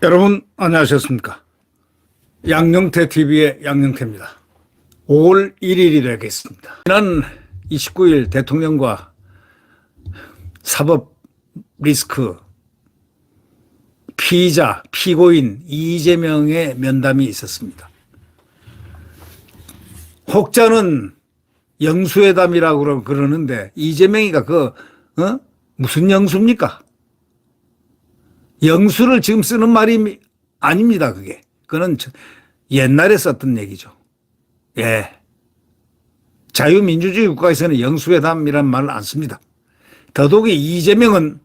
여러분 안녕하셨습니까? 양영태 TV의 양영태입니다. 5월 1일이 되겠습니다. 지난 29일 대통령과 사법 리스크 피의자, 피고인 이재명의 면담이 있었습니다. 혹자는 영수회담이라고 그러는데 이재명이가 무슨 영수입니까? 영수를 지금 쓰는 말이 아닙니다. 그거는 옛날에 썼던 얘기죠. 예. 자유민주주의 국가에서는 영수회담이란 말을 안 씁니다. 더더욱이 이재명은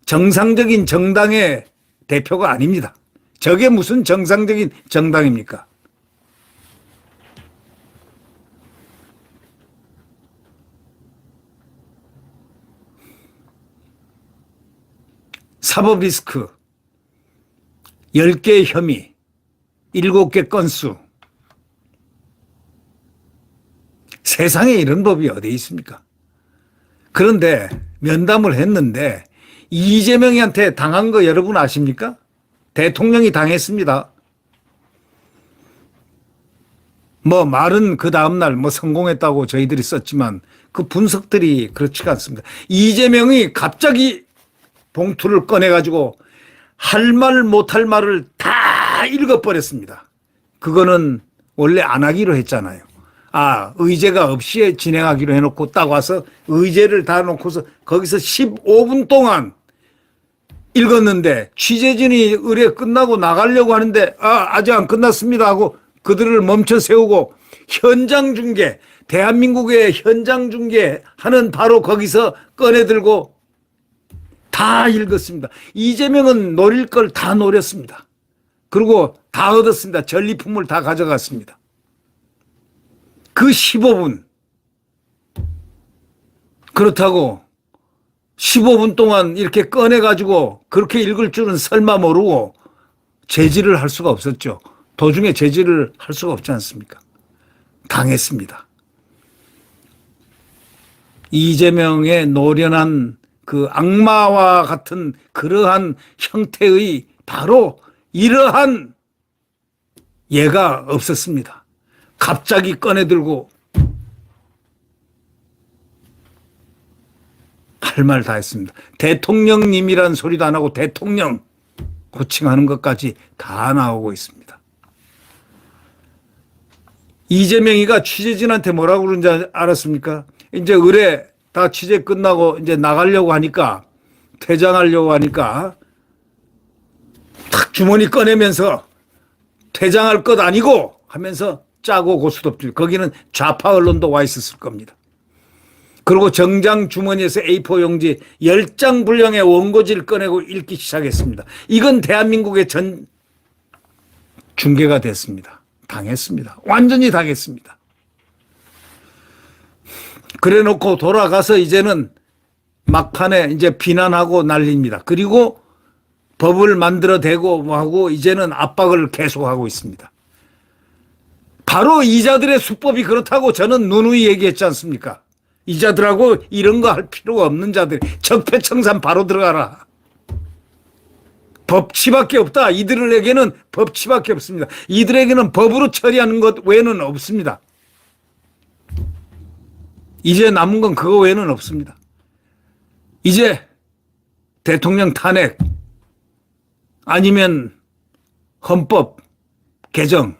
정상적인 정당의 대표가 아닙니다. 저게 무슨 정상적인 정당입니까? 사법 리스크, 10개의 혐의, 7개 건수. 세상에 이런 법이 어디 있습니까? 그런데 면담을 했는데 이재명이한테 당한 거 여러분 아십니까? 대통령이 당했습니다. 말은 그 다음날 성공했다고 저희들이 썼지만 그 분석들이 그렇지가 않습니다. 이재명이 갑자기 봉투를 꺼내가지고 할 말 못할 말을 다 읽어버렸습니다. 그거는 원래 안 하기로 했잖아요. 의제가 없이 진행하기로 해놓고 딱 와서 의제를 다 놓고서 거기서 15분 동안 읽었는데 취재진이 의뢰 끝나고 나가려고 하는데 아직 안 끝났습니다 하고 그들을 멈춰 세우고 현장 중계, 대한민국의 현장 중계하는 바로 거기서 꺼내들고 다 읽었습니다. 이재명은 노릴 걸 다 노렸습니다. 그리고 다 얻었습니다. 전리품을 다 가져갔습니다. 그 15분. 그렇다고 15분 동안 이렇게 꺼내가지고 그렇게 읽을 줄은 설마 모르고 제지를 할 수가 없었죠. 도중에 제지를 할 수가 없지 않습니까? 당했습니다. 이재명의 노련한 그 악마와 같은 그러한 형태의 바로 이러한 예가 없었습니다. 갑자기 꺼내들고 할 말 다 했습니다. 대통령님이란 소리도 안 하고 대통령 호칭하는 것까지 다 나오고 있습니다. 이재명이가 취재진한테 뭐라고 그러는지 알았습니까? 이제 의뢰 다 취재 끝나고 이제 나가려고 하니까 퇴장하려고 하니까 탁 주머니 꺼내면서 퇴장할 것 아니고 하면서 짜고 고스톱질. 거기는 좌파 언론도 와 있었을 겁니다. 그리고 정장 주머니에서 A4 용지 10장 분량의 원고지를 꺼내고 읽기 시작했습니다. 이건 대한민국의 전 중계가 됐습니다. 당했습니다. 완전히 당했습니다. 그래 놓고 돌아가서 이제는 막판에 이제 비난하고 난립니다. 그리고 법을 만들어 대고 하고 이제는 압박을 계속하고 있습니다. 바로 이자들의 수법이 그렇다고 저는 누누이 얘기했지 않습니까? 이자들하고 이런 거 할 필요가 없는 자들 적폐청산 바로 들어가라. 법치밖에 없다. 이들에게는 법치밖에 없습니다. 이들에게는 법으로 처리하는 것 외에는 없습니다. 이제 남은 건 그거 외에는 없습니다. 이제 대통령 탄핵 아니면 헌법 개정.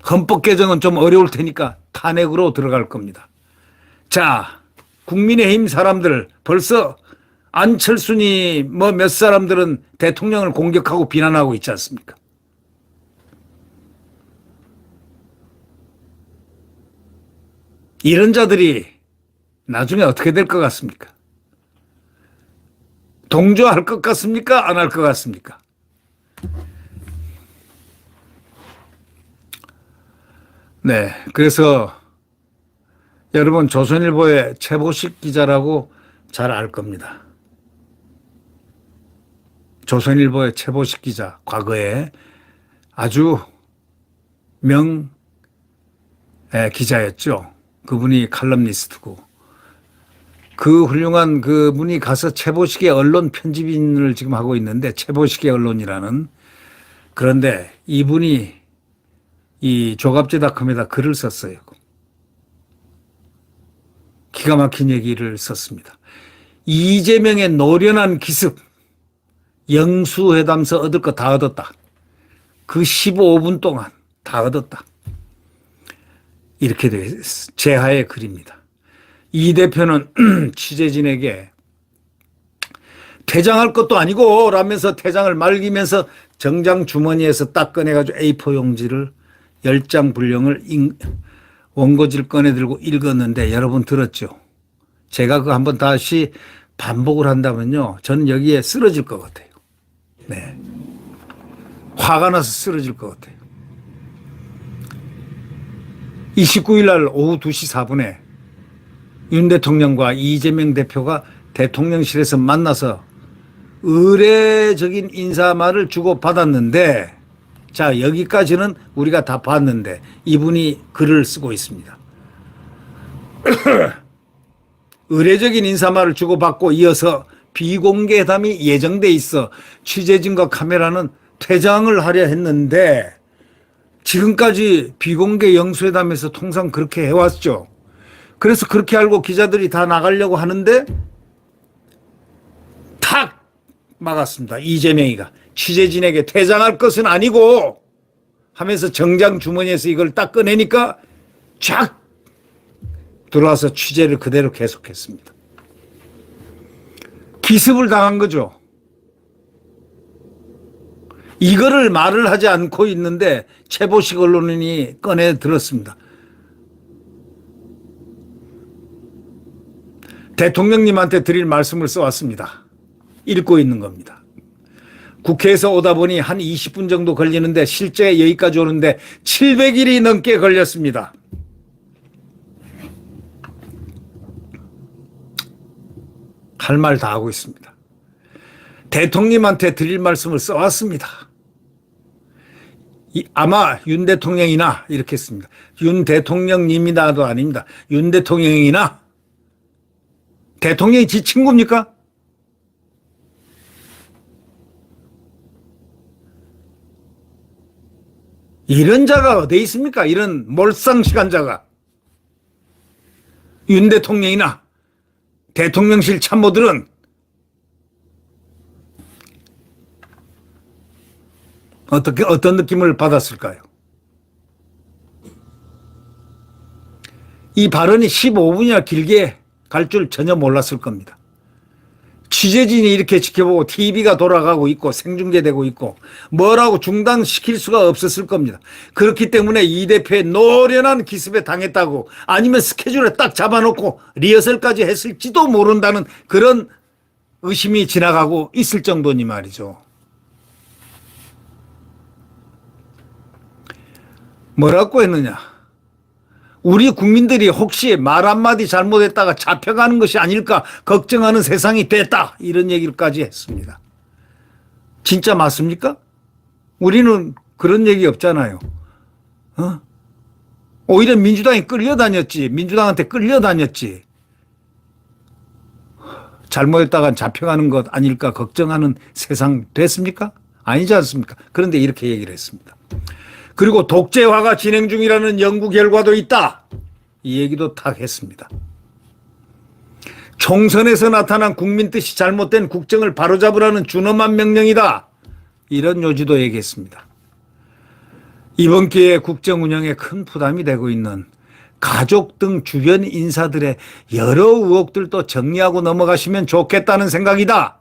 헌법 개정은 좀 어려울 테니까 탄핵으로 들어갈 겁니다. 자, 국민의힘 사람들 벌써 안철수니 몇 사람들은 대통령을 공격하고 비난하고 있지 않습니까? 이런 자들이 나중에 어떻게 될 것 같습니까? 동조할 것 같습니까? 안 할 것 같습니까? 네, 그래서 여러분 조선일보의 최보식 기자라고 잘 알 겁니다. 조선일보의 최보식 기자, 과거에 아주 명 기자였죠. 그분이 칼럼니스트고 그 훌륭한 그분이 가서 최보식의 언론 편집인을 지금 하고 있는데 최보식의 언론이라는 그런데 이분이 이 조갑제닷컴에다 글을 썼어요. 기가 막힌 얘기를 썼습니다. 이재명의 노련한 기습 영수회담서 얻을 거 다 얻었다. 그 15분 동안 다 얻었다. 이렇게 돼 제하의 글입니다. 이 대표는 취재진에게 퇴장할 것도 아니고 라면서 퇴장을 말기면서 정장 주머니에서 딱 꺼내가지고 A4 용지를 10장 분량을 원고지를 꺼내들고 읽었는데 여러분 들었죠? 제가 그거 한번 다시 반복을 한다면요. 저는 여기에 쓰러질 것 같아요. 네. 화가 나서 쓰러질 것 같아요. 29일 날 오후 2시 4분에 윤 대통령과 이재명 대표가 대통령실에서 만나서 의례적인 인사말을 주고받았는데 자 여기까지는 우리가 다 봤는데 이분이 글을 쓰고 있습니다. 의례적인 인사말을 주고받고 이어서 비공개 회담이 예정돼 있어 취재진과 카메라는 퇴장을 하려 했는데 지금까지 비공개 영수회담에서 통상 그렇게 해왔죠. 그래서 그렇게 알고 기자들이 다 나가려고 하는데 탁 막았습니다. 이재명이가 취재진에게 퇴장할 것은 아니고 하면서 정장 주머니에서 이걸 딱 꺼내니까 쫙 들어와서 취재를 그대로 계속했습니다. 기습을 당한 거죠. 이거를 말을 하지 않고 있는데 최보식 언론인이 꺼내 들었습니다. 대통령님한테 드릴 말씀을 써왔습니다. 읽고 있는 겁니다. 국회에서 오다 보니 한 20분 정도 걸리는데 실제 여기까지 오는데 700일이 넘게 걸렸습니다. 할 말 다 하고 있습니다. 대통령님한테 드릴 말씀을 써왔습니다. 아마 윤 대통령이나 이렇게 했습니다. 윤 대통령님이나도 아닙니다. 윤 대통령이나 대통령이 지 친구입니까? 이런 자가 어디 있습니까? 이런 몰상시간자가. 윤 대통령이나 대통령실 참모들은 어떤 느낌을 받았을까요? 이 발언이 15분이나 길게 갈 줄 전혀 몰랐을 겁니다. 취재진이 이렇게 지켜보고 TV가 돌아가고 있고 생중계되고 있고 뭐라고 중단시킬 수가 없었을 겁니다. 그렇기 때문에 이 대표의 노련한 기습에 당했다고 아니면 스케줄에 딱 잡아놓고 리허설까지 했을지도 모른다는 그런 의심이 지나가고 있을 정도니 말이죠. 뭐라고 했느냐. 우리 국민들이 혹시 말 한마디 잘못했다가 잡혀가는 것이 아닐까 걱정하는 세상이 됐다. 이런 얘기까지 했습니다. 진짜 맞습니까? 우리는 그런 얘기 없잖아요. 오히려 민주당이 끌려다녔지. 민주당한테 끌려다녔지. 잘못했다가 잡혀가는 것 아닐까 걱정하는 세상 됐습니까? 아니지 않습니까? 그런데 이렇게 얘기를 했습니다. 그리고 독재화가 진행 중이라는 연구 결과도 있다. 이 얘기도 탁 했습니다. 총선에서 나타난 국민 뜻이 잘못된 국정을 바로잡으라는 준엄한 명령이다. 이런 요지도 얘기했습니다. 이번 기회에 국정 운영에 큰 부담이 되고 있는 가족 등 주변 인사들의 여러 의혹들도 정리하고 넘어가시면 좋겠다는 생각이다.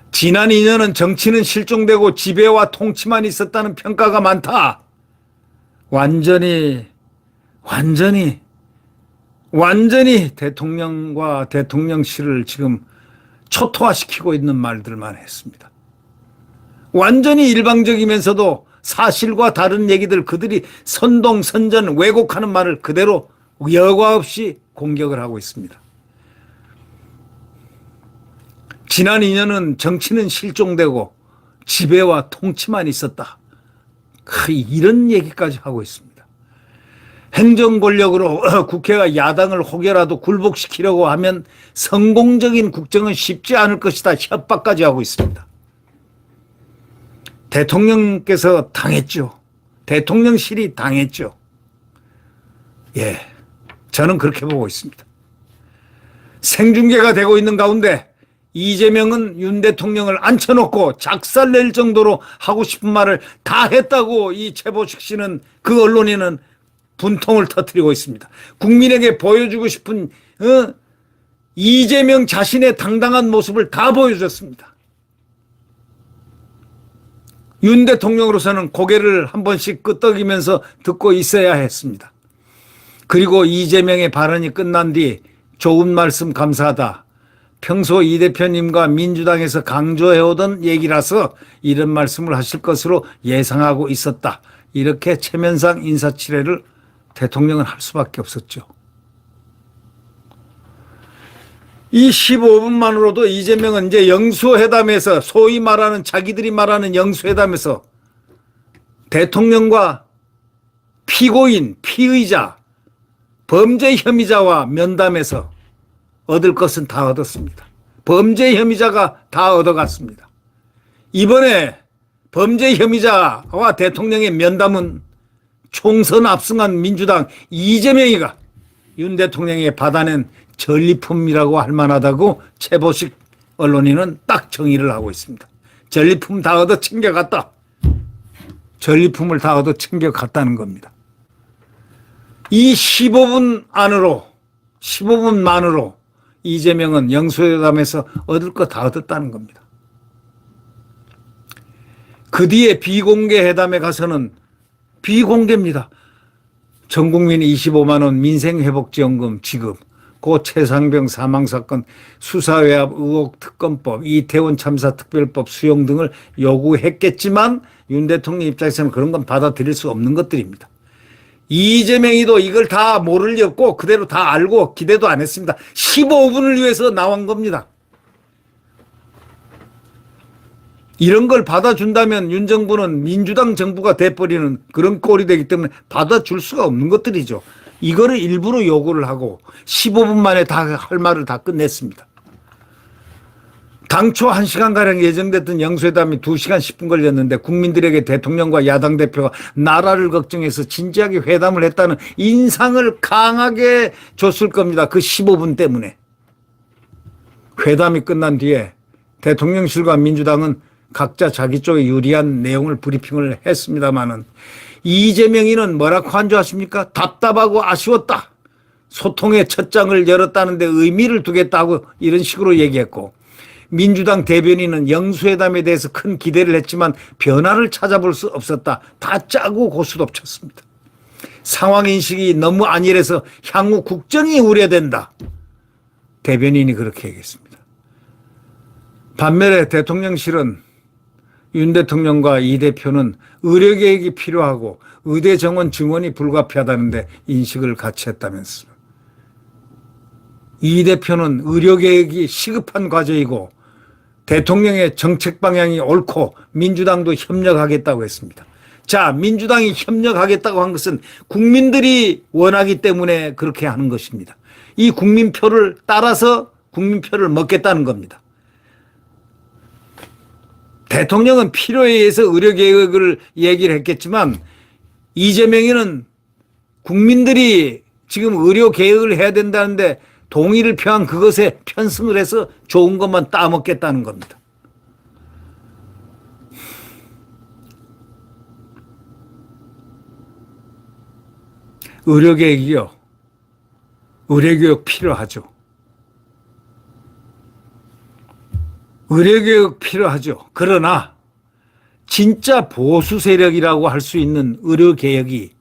지난 2년은 정치는 실종되고 지배와 통치만 있었다는 평가가 많다. 완전히 대통령과 대통령실을 지금 초토화시키고 있는 말들만 했습니다. 완전히 일방적이면서도 사실과 다른 얘기들 그들이 선동, 선전, 왜곡하는 말을 그대로 여과 없이 공격을 하고 있습니다. 지난 2년은 정치는 실종되고 지배와 통치만 있었다. 이런 얘기까지 하고 있습니다. 행정 권력으로 국회가 야당을 혹여라도 굴복시키려고 하면 성공적인 국정은 쉽지 않을 것이다. 협박까지 하고 있습니다. 대통령께서 당했죠. 대통령실이 당했죠. 예, 저는 그렇게 보고 있습니다. 생중계가 되고 있는 가운데 이재명은 윤 대통령을 앉혀놓고 작살낼 정도로 하고 싶은 말을 다 했다고 이 최보식 씨는, 그 언론인은 분통을 터뜨리고 있습니다. 국민에게 보여주고 싶은 이재명 자신의 당당한 모습을 다 보여줬습니다. 윤 대통령으로서는 고개를 한 번씩 끄덕이면서 듣고 있어야 했습니다. 그리고 이재명의 발언이 끝난 뒤 좋은 말씀 감사하다. 평소 이 대표님과 민주당에서 강조해오던 얘기라서 이런 말씀을 하실 것으로 예상하고 있었다. 이렇게 체면상 인사치레를 대통령은 할 수밖에 없었죠. 이 15분만으로도 이재명은 이제 영수회담에서, 소위 말하는, 자기들이 말하는 영수회담에서 대통령과 피고인, 피의자, 범죄 혐의자와 면담에서 얻을 것은 다 얻었습니다. 범죄 혐의자가 다 얻어갔습니다. 이번에 범죄 혐의자와 대통령의 면담은 총선 압승한 민주당 이재명이가 윤 대통령이 받아낸 전리품이라고 할 만하다고 최보식 언론인은 딱 정의를 하고 있습니다. 전리품 다 얻어 챙겨갔다. 전리품을 다 얻어 챙겨갔다는 겁니다. 이 15분만으로 이재명은 영수회담에서 얻을 거 다 얻었다는 겁니다. 그 뒤에 비공개 회담에 가서는 비공개입니다. 전 국민 25만 원 민생회복지원금 지급, 고 최상병 사망사건 수사외압 의혹 특검법, 이태원 참사 특별법 수용 등을 요구했겠지만 윤 대통령 입장에서는 그런 건 받아들일 수 없는 것들입니다. 이재명이도 이걸 다 모를 리 없고 그대로 다 알고 기대도 안 했습니다. 15분을 위해서 나온 겁니다. 이런 걸 받아준다면 윤 정부는 민주당 정부가 돼버리는 그런 꼴이 되기 때문에 받아줄 수가 없는 것들이죠. 이거를 일부러 요구를 하고 15분 만에 다 할 말을 다 끝냈습니다. 당초 1시간가량 예정됐던 영수회담이 2시간 10분 걸렸는데 국민들에게 대통령과 야당 대표가 나라를 걱정해서 진지하게 회담을 했다는 인상을 강하게 줬을 겁니다. 그 15분 때문에. 회담이 끝난 뒤에 대통령실과 민주당은 각자 자기 쪽에 유리한 내용을 브리핑을 했습니다마는 이재명이는 뭐라고 한 줄 아십니까? 답답하고 아쉬웠다. 소통의 첫 장을 열었다는데 의미를 두겠다고 이런 식으로 얘기했고, 민주당 대변인은 영수회담에 대해서 큰 기대를 했지만 변화를 찾아볼 수 없었다. 다 짜고 고스톱쳤습니다. 상황인식이 너무 안일해서 향후 국정이 우려된다. 대변인이 그렇게 얘기했습니다. 반면에 대통령실은 윤 대통령과 이 대표는 의료개혁이 필요하고 의대 정원 증원이 불가피하다는데 인식을 같이 했다면서. 이 대표는 의료개혁이 시급한 과제이고 대통령의 정책 방향이 옳고 민주당도 협력하겠다고 했습니다. 자, 민주당이 협력하겠다고 한 것은 국민들이 원하기 때문에 그렇게 하는 것입니다. 이 국민표를 따라서 국민표를 먹겠다는 겁니다. 대통령은 필요에 의해서 의료개혁을 얘기를 했겠지만 이재명이는 국민들이 지금 의료개혁을 해야 된다는데 동의를 표한 그것에 편승을 해서 좋은 것만 따먹겠다는 겁니다. 의료개혁이요. 의료개혁 필요하죠. 의료개혁 필요하죠. 그러나 진짜 보수 세력이라고 할 수 있는 의료개혁이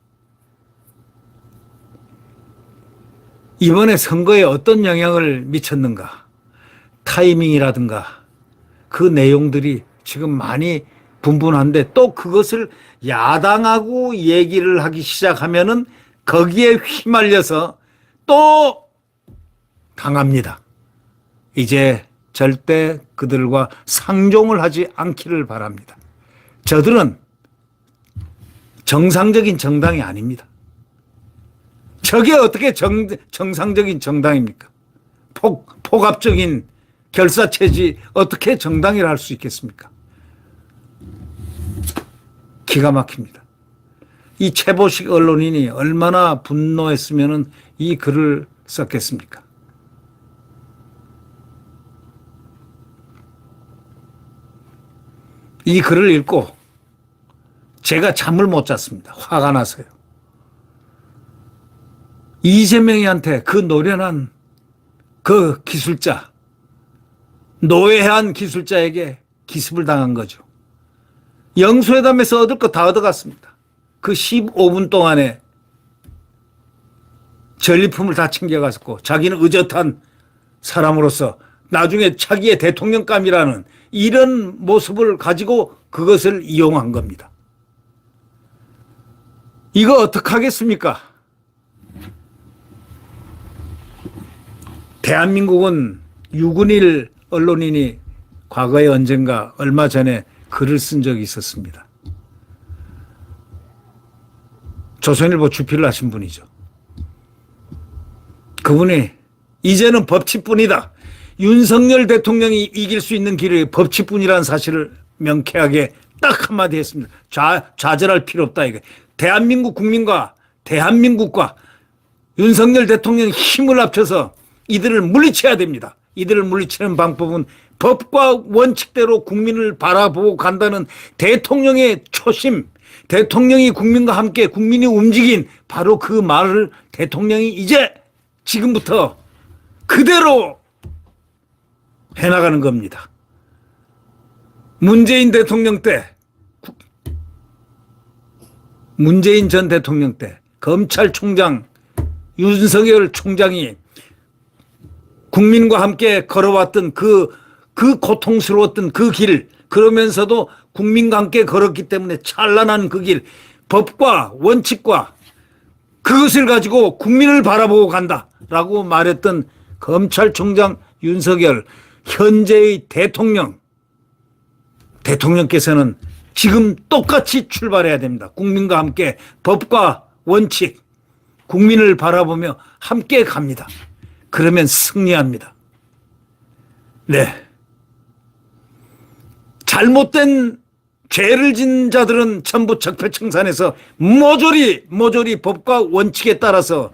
이번에 선거에 어떤 영향을 미쳤는가, 타이밍이라든가 그 내용들이 지금 많이 분분한데 또 그것을 야당하고 얘기를 하기 시작하면은 거기에 휘말려서 또 당합니다. 이제 절대 그들과 상종을 하지 않기를 바랍니다. 저들은 정상적인 정당이 아닙니다. 저게 어떻게 정상적인 정당입니까? 폭압적인 결사체지 어떻게 정당이라 할 수 있겠습니까? 기가 막힙니다. 이 최보식 언론인이 얼마나 분노했으면 이 글을 썼겠습니까? 이 글을 읽고 제가 잠을 못 잤습니다. 화가 나서요. 이재명이한테 그 노련한 그 기술자, 노예한 기술자에게 기습을 당한 거죠. 영수회담에서 얻을 거 다 얻어갔습니다. 그 15분 동안에 전리품을 다 챙겨갔고 자기는 의젓한 사람으로서 나중에 차기의 대통령감이라는 이런 모습을 가지고 그것을 이용한 겁니다. 이거 어떡하겠습니까? 대한민국은 유근일 언론인이 과거에 언젠가 얼마 전에 글을 쓴 적이 있었습니다. 조선일보 주필을 하신 분이죠. 그분이 이제는 법치뿐이다. 윤석열 대통령이 이길 수 있는 길이 법치뿐이라는 사실을 명쾌하게 딱 한마디 했습니다. 좌절할 필요 없다. 이게 대한민국 국민과 대한민국과 윤석열 대통령이 힘을 합쳐서 이들을 물리쳐야 됩니다. 이들을 물리치는 방법은 법과 원칙대로 국민을 바라보고 간다는 대통령의 초심, 대통령이 국민과 함께 국민이 움직인 바로 그 말을 대통령이 이제 지금부터 그대로 해나가는 겁니다. 문재인 대통령 때, 문재인 전 대통령 때 검찰총장 윤석열 총장이 국민과 함께 걸어왔던 그 고통스러웠던 그 길, 그러면서도 국민과 함께 걸었기 때문에 찬란한 그 길, 법과 원칙과 그것을 가지고 국민을 바라보고 간다라고 말했던 검찰총장 윤석열, 현재의 대통령께서는 지금 똑같이 출발해야 됩니다. 국민과 함께 법과 원칙, 국민을 바라보며 함께 갑니다. 그러면 승리합니다. 네. 잘못된 죄를 진 자들은 전부 적폐청산에서 모조리 법과 원칙에 따라서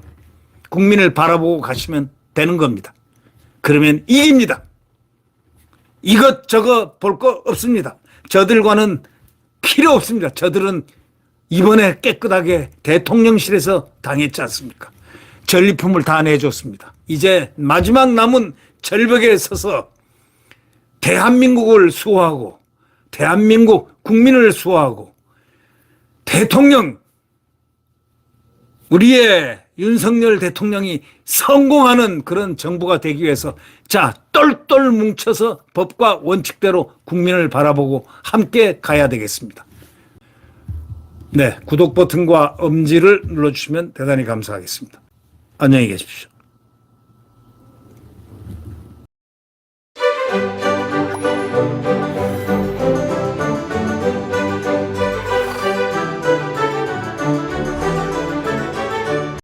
국민을 바라보고 가시면 되는 겁니다. 그러면 이깁니다. 이것저것 볼 거 없습니다. 저들과는 필요 없습니다. 저들은 이번에 깨끗하게 대통령실에서 당했지 않습니까? 전리품을 다 내줬습니다. 이제 마지막 남은 절벽에 서서 대한민국을 수호하고 대한민국 국민을 수호하고 대통령, 우리의 윤석열 대통령이 성공하는 그런 정부가 되기 위해서 자, 똘똘 뭉쳐서 법과 원칙대로 국민을 바라보고 함께 가야 되겠습니다. 네, 구독 버튼과 엄지를 눌러주시면 대단히 감사하겠습니다. 안녕히 계십시오.